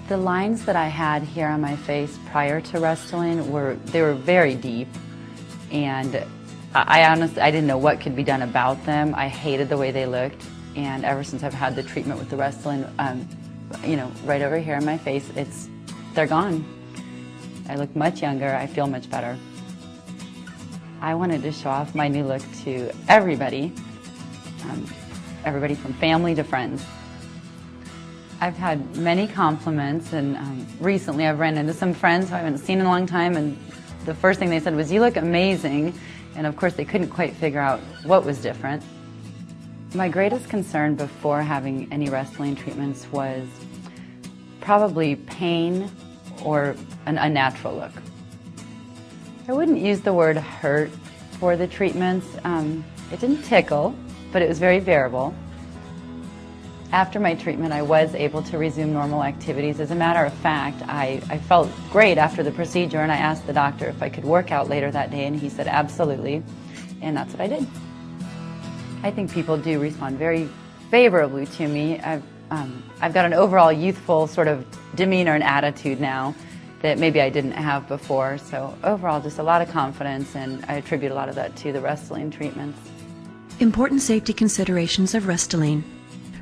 The lines that I had here on my face prior to Restylane were very deep, and I honestly didn't know what could be done about them. I hated the way they looked, and ever since I've had the treatment with the Restylane, right over here on my face, they're gone. I look much younger. I feel much better. I wanted to show off my new look to everybody, everybody from family to friends. I've had many compliments, and recently I've ran into some friends who I haven't seen in a long time, and the first thing they said was, "You look amazing," and of course they couldn't quite figure out what was different. My greatest concern before having any Restylane treatments was probably pain or an unnatural look. I wouldn't use the word hurt for the treatments. It didn't tickle, but it was very variable. After my treatment, I was able to resume normal activities. As a matter of fact, I felt great after the procedure, and I asked the doctor if I could work out later that day, and he said absolutely, and that's what I did. I think people do respond very favorably to me. I've got an overall youthful sort of demeanor and attitude now that maybe I didn't have before, so overall just a lot of confidence, and I attribute a lot of that to the Restylane treatments. Important safety considerations of Restylane.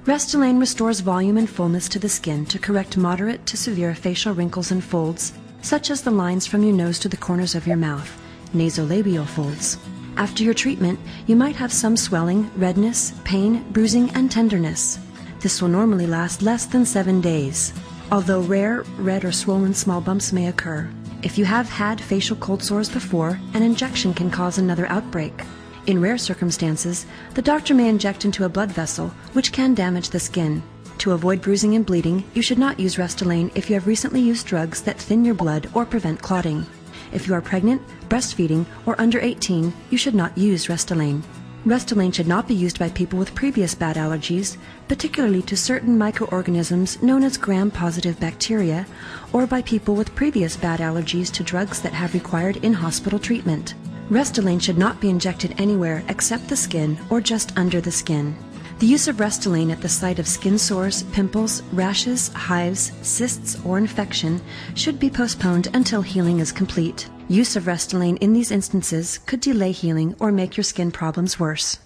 Restylane restores volume and fullness to the skin to correct moderate to severe facial wrinkles and folds, such as the lines from your nose to the corners of your mouth, nasolabial folds. After your treatment, you might have some swelling, redness, pain, bruising, and tenderness. This will normally last less than 7 days, although rare, red, or swollen small bumps may occur. If you have had facial cold sores before, an injection can cause another outbreak. In rare circumstances, the doctor may inject into a blood vessel, which can damage the skin. To avoid bruising and bleeding, you should not use Restylane if you have recently used drugs that thin your blood or prevent clotting. If you are pregnant, breastfeeding, or under 18, you should not use Restylane. Restylane should not be used by people with previous bad allergies, particularly to certain microorganisms known as gram-positive bacteria, or by people with previous bad allergies to drugs that have required in-hospital treatment. Restylane should not be injected anywhere except the skin or just under the skin. The use of Restylane at the site of skin sores, pimples, rashes, hives, cysts, or infection should be postponed until healing is complete. Use of Restylane in these instances could delay healing or make your skin problems worse.